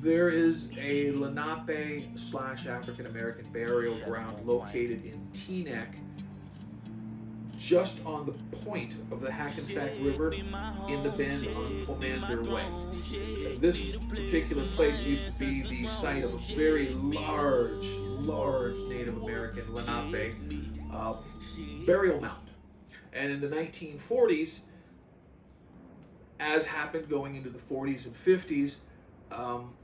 There is a Lenape / African American burial ground located in Teaneck, just on the point of the Hackensack River in the bend on Pomander Way. This particular place used to be the site of a very large Native American Lenape burial mound. And in the 1940s, as happened going into the 40s and 50s,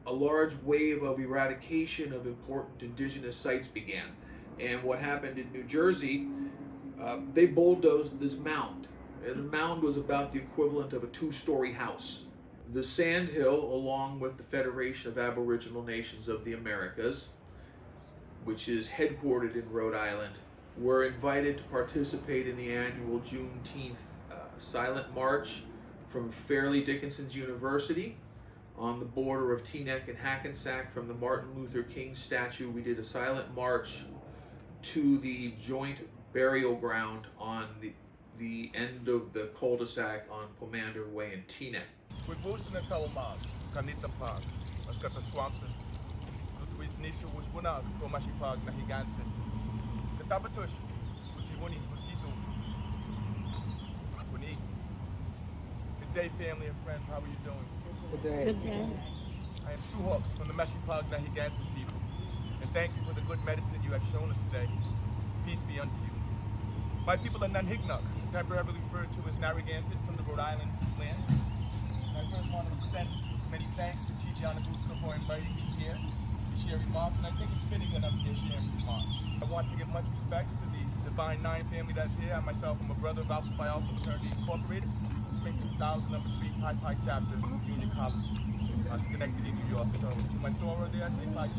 a large wave of eradication of important indigenous sites began. And what happened in New Jersey, they bulldozed this mound. And the mound was about the equivalent of a 2-story house. The SandHill, along with the Federation of Aboriginal Nations of the Americas, which is headquartered in Rhode Island, were invited to participate in the annual Juneteenth silent march from Fairleigh Dickinson's University on the border of Teaneck and Hackensack. From the Martin Luther King statue, we did a silent march to the joint burial ground on the end of the cul-de-sac on Pomander Way in Teaneck. Good day, family and friends. How are you doing? Good day. Good day. I am Hawks from the Mashapaug people, and thank you for the good medicine you have shown us today. Peace be unto you. My people are Nunhignuk, temporarily referred to as Narragansett from the Rhode Island lands. I first want to extend many thanks to Chief Yonaguska for inviting me here to share remarks, and I think it's fitting that I'm here sharing remarks. I want to give much respect to the Divine Nine family that's here. I myself am a brother of Alpha Phi Alpha Fraternity Incorporated, Spring 2000, number 3, Pi Pi chapter, Union College, Schenectady, New York. So to my soror there, I say Pi Chi.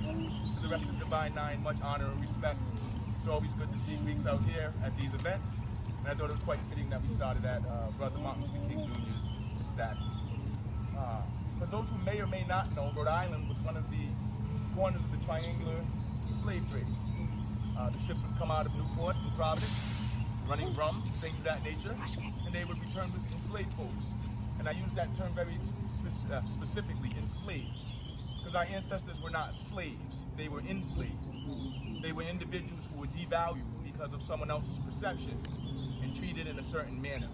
To the rest of the Divine Nine, much honor and respect. It's always good to see Greeks out here at these events, and I thought it was quite fitting that we started at Brother Martin Luther King Jr.'s statue. For those who may or may not know, Rhode Island was one of the corners of the triangular slave trade. The ships would come out of Newport and Providence, running rum, things of that nature, and they would return with enslaved folks. And I use that term very specifically, enslaved, because our ancestors were not slaves, they were enslaved. They were individuals who were devalued because of someone else's perception and treated in a certain manner.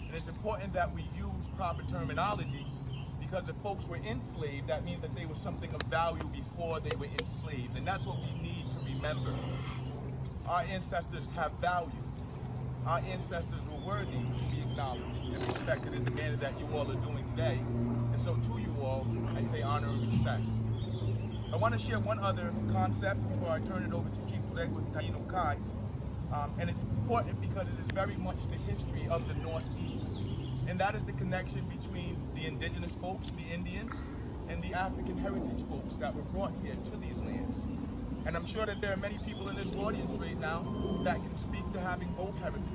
And it's important that we use proper terminology, because if folks were enslaved, that means that they were something of value before they were enslaved. And that's what we need to remember. Our ancestors have value. Our ancestors were worthy to be acknowledged and respected in the manner that you all are doing today. And so to you all, I say honor and respect. I want to share one other concept before I turn it over to Chief Tureygua Taino Kai. And it's important because it is very much the history of the Northeast. And that is the connection between the indigenous folks, the Indians, and the African heritage folks that were brought here to these lands. And I'm sure that there are many people in this audience right now that can speak to having both heritages.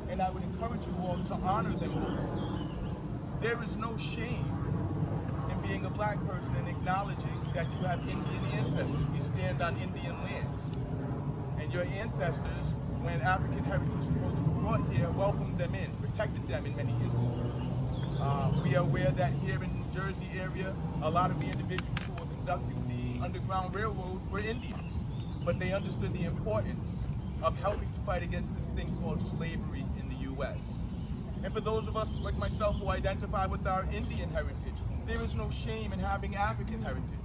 And I would encourage you all to honor them both. There is no shame in being a black person and acknowledging that you have Indian ancestors. We stand on Indian lands. And your ancestors, when African heritage folks were brought here, welcomed them in, protected them in many instances. We are aware that here in New Jersey area, a lot of the individuals who were conducting the Underground Railroad were Indians, but they understood the importance of helping to fight against this thing called slavery in the U.S. And for those of us like myself who identify with our Indian heritage, there is no shame in having African heritage.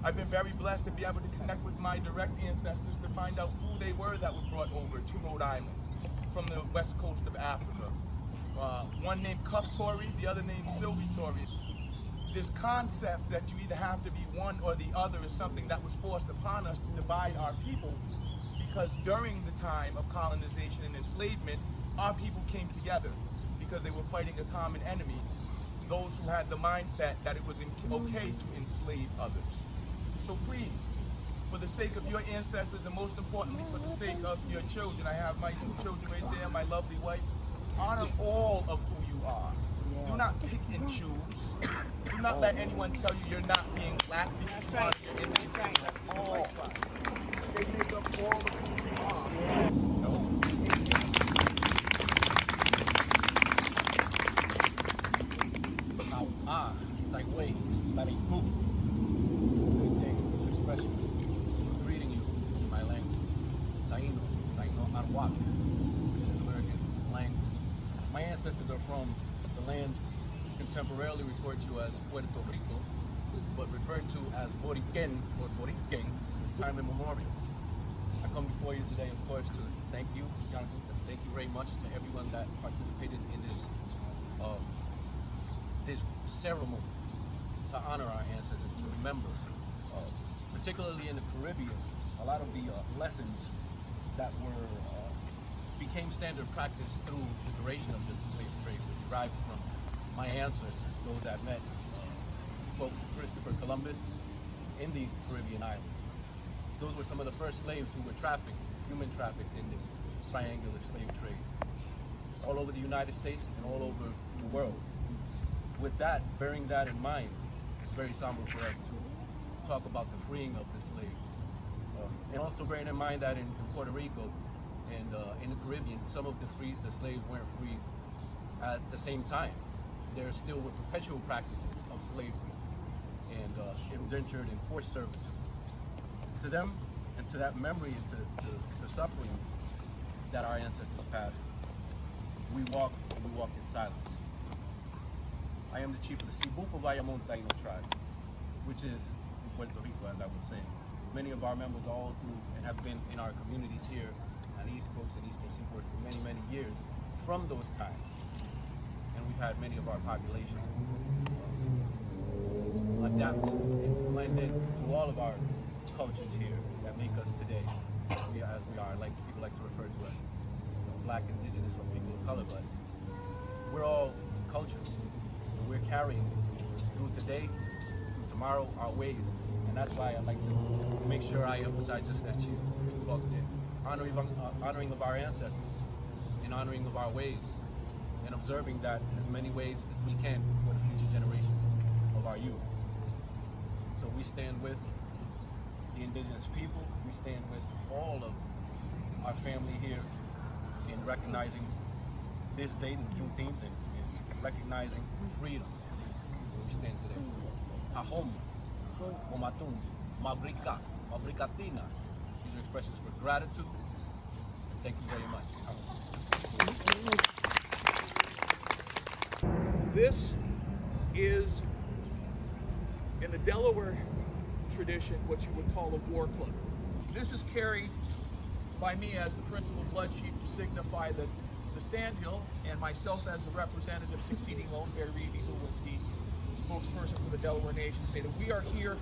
I've been very blessed to be able to connect with my direct ancestors to find out who they were that were brought over to Rhode Island from the west coast of Africa. One named Cuff Tory, the other named Sylvie Tory. This concept that you either have to be one or the other is something that was forced upon us to divide our people, because during the time of colonization and enslavement, our people came together because they were fighting a common enemy, those who had the mindset that it was okay to enslave others. So please, for the sake of your ancestors and most importantly for the sake of your children, I have my 2 children right there, my lovely wife, honor all of who you are. Do not pick and choose. Do not let anyone tell you you're not being black because you are your Indian. That's all. They make up all of who you are. No. Like wait, let me move. expression, greeting you in my language, Taino, Walk, which is American language. My ancestors are from the land contemporarily referred to as Puerto Rico, but referred to as Boriquen or Boriquen since time immemorial. I come before you today, of course, to thank you, Yonaguska, thank you very much to everyone that participated in this ceremony to honor our ancestors, to remember, particularly in the Caribbean, a lot of the lessons that became standard practice through the duration of the slave trade were derived from my ancestors, those that met Christopher Columbus in the Caribbean islands. Those were some of the first slaves who were human trafficked in this triangular slave trade, all over the United States and all over the world. With that, bearing that in mind, it's very somber for us to talk about the freeing of the slaves. And also bearing in mind that in Puerto Rico and in the Caribbean, some of the slaves weren't freed at the same time. There still were perpetual practices of slavery and indentured and forced servitude. To them, and to that memory, and to the suffering that our ancestors passed, we walk in silence. I am the chief of the Cibuco Bayamon Taino tribe, which is in Puerto Rico, as I was saying. Many of our members all through and have been in our communities here on the East Coast and Eastern Seaboard for many, many years from those times. And we've had many of our population adapt and blend in to all of our cultures here that make us today as we are, like people like to refer to us, Black, Indigenous, or people of color, but we're all culture. We're carrying through today, through tomorrow, our ways. And that's why I like to make sure I emphasize just that Chief Buck did. Honoring of our ancestors, and honoring of our ways, and observing that in as many ways as we can for the future generations of our youth. So we stand with the indigenous people, we stand with all of our family here in recognizing this date in Juneteenth and recognizing freedom. We stand today. Hahom, Momatum, Mabrika, Mabrikatina. These are expressions for gratitude. Thank you very much. This is, in the Delaware tradition, what you would call a war club. This is carried by me as the principal blood chief to signify that the SandHill and myself as the representative succeeding Lone Bear Reedy, who was the spokesperson for the Delaware Nation, say that we are here,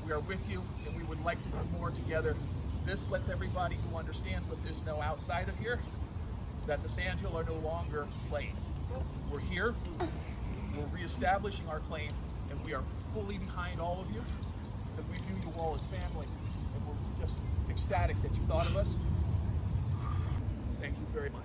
we are with you, and we would like to do more together. This lets everybody who understands what this know outside of here that the SandHill are no longer playing. We're here, we're reestablishing our claim, and we are fully behind all of you, because we view you all as family, and we're just ecstatic that you thought of us. Thank you very much.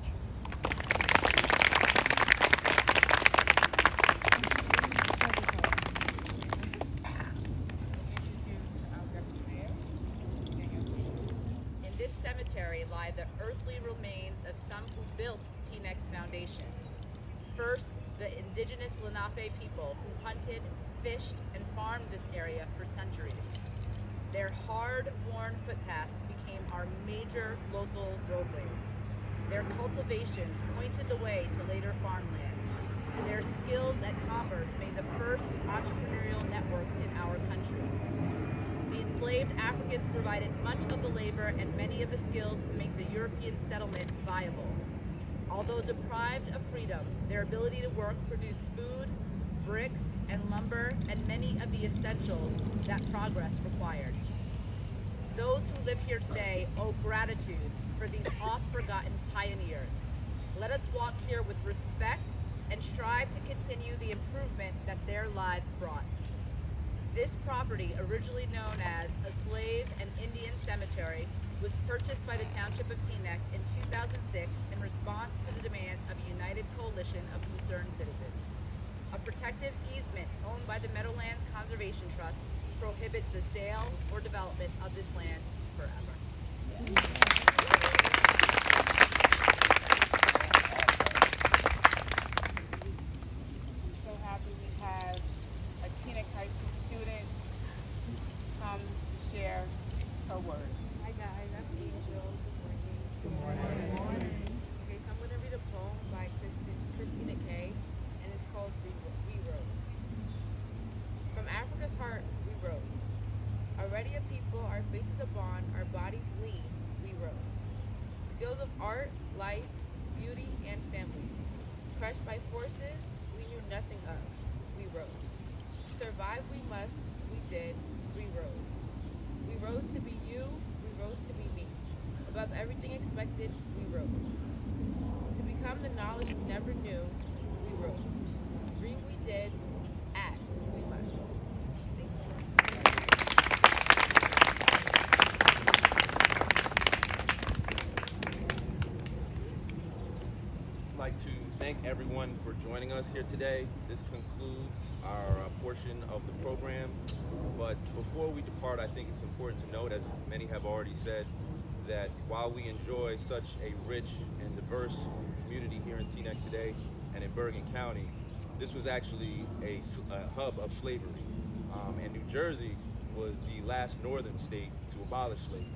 In this cemetery lie the earthly remains of some who built Teaneck's foundation. First, the indigenous Lenape people who hunted, fished, and farmed this area for centuries. Their hard-worn footpaths became our major local roadways. Their cultivations pointed the way to later farmlands. Their skills at commerce made the first entrepreneurial networks in our country. The enslaved Africans provided much of the labor and many of the skills to make the European settlement viable. Although deprived of freedom, their ability to work produced food, bricks, and lumber, and many of the essentials that progress required. Those who live here today owe gratitude for these oft-forgotten pioneers. Let us walk here with respect and strive to continue the improvement that their lives brought. This property, originally known as a slave and Indian cemetery, was purchased by the Township of Teaneck in 2006 in response to the demands of a united coalition of concerned citizens. A protective easement owned by the Meadowlands Conservation Trust prohibits the sale or development of this land forever. So happy we have a Teaneck High School student come to share her words. Hi guys, I'm Angel. Good morning. Okay, so I'm gonna read a poem by Christina K, and it's called We Rose. From Africa's heart, we rose. Already a people, our faces a bond, our bodies lean, we rose. Skills of art, life, beauty, and family. Crushed by forces we knew nothing of, we rose. Survive we must, we did, we rose. We rose to be you, we rose to be me. Above everything expected, we rose. To become the knowledge we never knew, we rose. Dream we did, act we must. Thank you. I'd like to thank everyone for joining us here today. This concludes our portion of the program. But before we depart, I think it's important to note, as many have already said, that while we enjoy such a rich and diverse community here in Teaneck today and in Bergen County, this was actually a hub of slavery. And New Jersey was the last northern state to abolish slavery.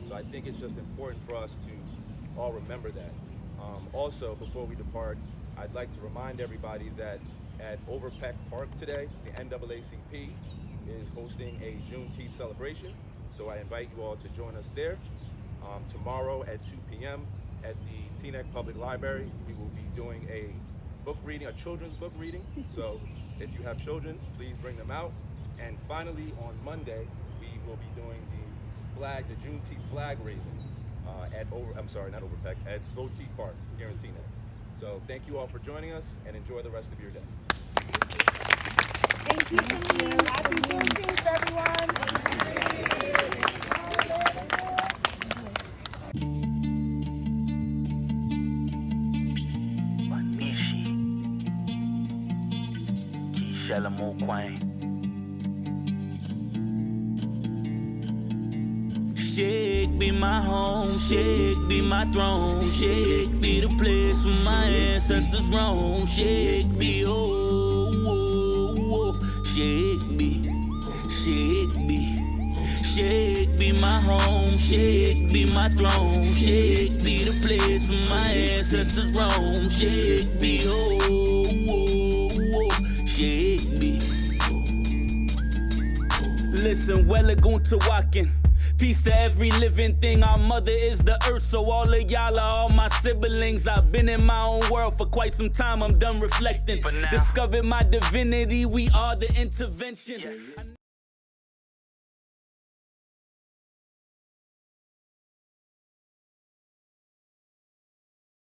So I think it's just important for us to all remember that. Also, before we depart, I'd like to remind everybody that at Overpeck Park today, the NAACP is hosting a Juneteenth celebration. So I invite you all to join us there. Tomorrow at 2 p.m. at the Teaneck Public Library, we will be doing a book reading, a children's book reading. So if you have children, please bring them out. And finally, on Monday, we will be doing the Juneteenth flag raising at at Goatee Park here in Teaneck. So thank you all for joining us and enjoy the rest of your day. Thank you. Happy Juneteenth, everyone. Manishi Kishela Mokwang Shake be my home, shake be my throne, shake be the place where my ancestors roam, shake be shake be, shake be, shake be my home, shake be my throne, shake be the place where my ancestors roam, shake be shake be. Listen, Welagoon to walking. Peace to every living thing. Our mother is the earth, so all of y'all are all my siblings. I've been in my own world for quite some time. I'm done reflecting. Discovered my divinity. We are the intervention.